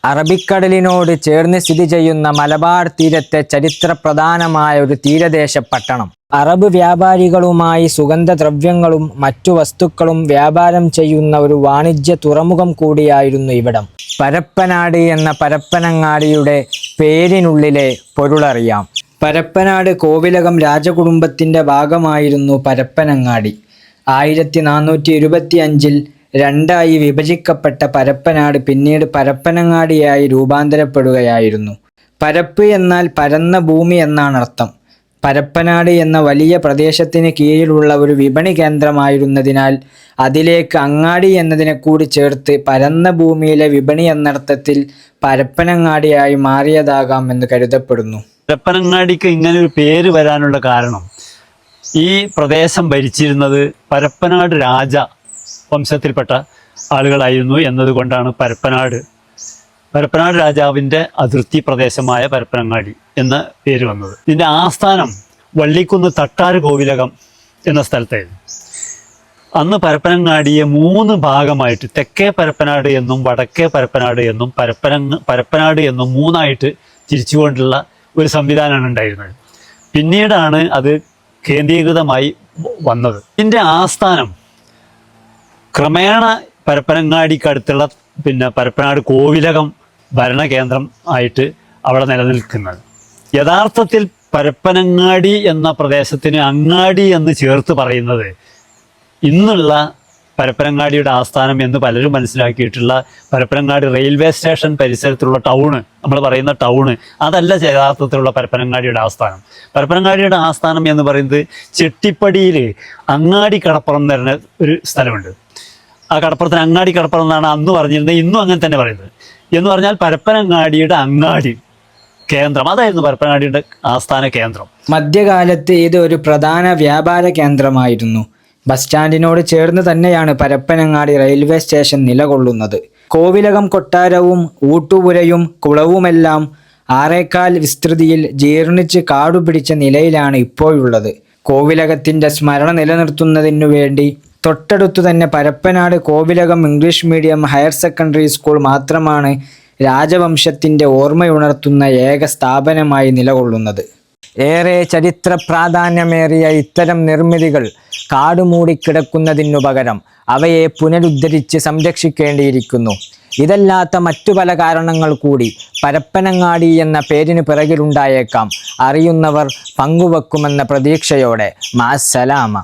അറബിക്കടലിനോട് ചേർന്ന് സ്ഥിതി ചെയ്യുന്ന മലബാർ തീരത്തെ ചരിത്രപ്രധാനമായ ഒരു തീരദേശ പട്ടണം. അറബ് വ്യാപാരികളുമായി സുഗന്ധദ്രവ്യങ്ങളും മറ്റു വസ്തുക്കളും വ്യാപാരം ചെയ്യുന്ന ഒരു വാണിജ്യ തുറമുഖം കൂടിയായിരുന്നു ഇവിടം. പരപ്പനാട് എന്ന പരപ്പനങ്ങാടിയുടെ പേരിനുള്ളിലെ പൊരുളറിയാം. പരപ്പനാട് കോവിലകം രാജകുടുംബത്തിൻ്റെ ഭാഗമായിരുന്നു പരപ്പനങ്ങാടി. 1425 രണ്ടായി വിഭജിക്കപ്പെട്ട പരപ്പനാട് പിന്നീട് പരപ്പനങ്ങാടിയായി രൂപാന്തരപ്പെടുകയായിരുന്നു. പരപ്പ് എന്നാൽ പരന്ന ഭൂമി എന്നാണ് അർത്ഥം. പരപ്പനാട് എന്ന വലിയ പ്രദേശത്തിന് കീഴിലുള്ള ഒരു വിപണി കേന്ദ്രമായിരുന്നതിനാൽ അതിലേക്ക് അങ്ങാടി എന്നതിനെ കൂടി ചേർത്ത് പരന്ന ഭൂമിയിലെ വിപണി എന്നർത്ഥത്തിൽ പരപ്പനങ്ങാടിയായി മാറിയതാകാം എന്ന് കരുതപ്പെടുന്നു. പരപ്പനങ്ങാടിക്ക് ഇങ്ങനെ ഒരു പേര് വരാനുള്ള കാരണം ഈ പ്രദേശം ഭരിച്ചിരുന്നത് പരപ്പനാട് രാജ വംശത്തിൽപ്പെട്ട ആളുകളായിരുന്നു എന്നതുകൊണ്ടാണ് പരപ്പനാട് രാജാവിൻ്റെ അതിർത്തി പ്രദേശമായ പരപ്പനങ്ങാടി എന്ന പേര് വന്നത്. ഇതിൻ്റെ ആസ്ഥാനം വള്ളിക്കുന്ന് തട്ടാർ കോവിലകം എന്ന സ്ഥലത്തായിരുന്നു. അന്ന് പരപ്പനങ്ങാടിയെ 3 ഭാഗമായിട്ട് തെക്കേ പരപ്പനാട് എന്നും വടക്കേ പരപ്പനാട് എന്നും പരപ്പനാട് എന്നും 3ആയിട്ട് തിരിച്ചുകൊണ്ടുള്ള ഒരു സംവിധാനമാണ് ഉണ്ടായിരുന്നത്. പിന്നീടാണ് അത് കേന്ദ്രീകൃതമായി വന്നത്. ഇതിൻ്റെ ആസ്ഥാനം ക്രമേണ പരപ്പനങ്ങാടിക്കടുത്തുള്ള പരപ്പനാട് കോവിലകം ഭരണകേന്ദ്രം ആയിട്ട് അവിടെ നിലനിൽക്കുന്നത്. യഥാർത്ഥത്തിൽ പരപ്പനങ്ങാടി എന്ന പ്രദേശത്തിന് അങ്ങാടി എന്ന് ചേർത്ത് പറയുന്നത് ഇന്നുള്ള പരപ്പനങ്ങാടിയുടെ ആസ്ഥാനം എന്ന് പലരും മനസ്സിലാക്കിയിട്ടുള്ള പരപ്പനങ്ങാടി റെയിൽവേ സ്റ്റേഷൻ പരിസരത്തുള്ള ടൗണ്, നമ്മൾ പറയുന്ന ടൗണ്, അതല്ല യഥാർത്ഥത്തിലുള്ള പരപ്പനങ്ങാടിയുടെ ആസ്ഥാനം. പരപ്പനങ്ങാടിയുടെ ആസ്ഥാനം എന്ന് പറയുന്നത് ചെട്ടിപ്പടിയിൽ അങ്ങാടി കടപ്പുറം എന്ന് പറഞ്ഞ ഒരു സ്ഥലമുണ്ട്. ആ കടപ്പുറത്തിന് അങ്ങാടി കടപ്പുറം എന്നാണ് അന്ന് പറഞ്ഞിരുന്നത്, ഇന്നും അങ്ങനെ തന്നെ പറയുന്നത്. എന്ന് പറഞ്ഞാൽ പരപ്പനങ്ങാടിയുടെ അങ്ങാടി കേന്ദ്രം, അതായിരുന്നു പരപ്പനങ്ങാടിയുടെ ആസ്ഥാന കേന്ദ്രം. മധ്യകാലത്ത് ഇത് ഒരു പ്രധാന വ്യാപാര കേന്ദ്രമായിരുന്നു. ബസ് സ്റ്റാൻഡിനോട് ചേർന്ന് തന്നെയാണ് പരപ്പനങ്ങാടി റെയിൽവേ സ്റ്റേഷൻ നിലകൊള്ളുന്നത്. കോവിലകം കൊട്ടാരവും ഊട്ടുപുരയും കുളവുമെല്ലാം 6 വിസ്തൃതിയിൽ ജീർണിച്ച് കാടുപിടിച്ച നിലയിലാണ് ഇപ്പോഴുള്ളത്. കോവിലകത്തിൻ്റെ സ്മരണ നിലനിർത്തുന്നതിനു വേണ്ടി തൊട്ടടുത്തു തന്നെ Parappanad Kovilakam English medium higher secondary school മാത്രമാണ് രാജവംശത്തിൻ്റെ ഓർമ്മയുണർത്തുന്ന ഏക സ്ഥാപനമായി നിലകൊള്ളുന്നത്. ഏറെ ചരിത്ര പ്രാധാന്യമേറിയ ഇത്തരം നിർമ്മിതികൾ കാടുമൂടിക്കിടക്കുന്നതിനു പകരം അവയെ പുനരുദ്ധരിച്ച് സംരക്ഷിക്കേണ്ടിയിരിക്കുന്നു. ഇതല്ലാത്ത മറ്റു പല കാരണങ്ങൾ കൂടി പരപ്പനങ്ങാടി എന്ന പേരിന് പിറകിലുണ്ടായേക്കാം. അറിയുന്നവർ പങ്കുവെക്കുമെന്ന പ്രതീക്ഷയോടെ മാസ്സലാമ.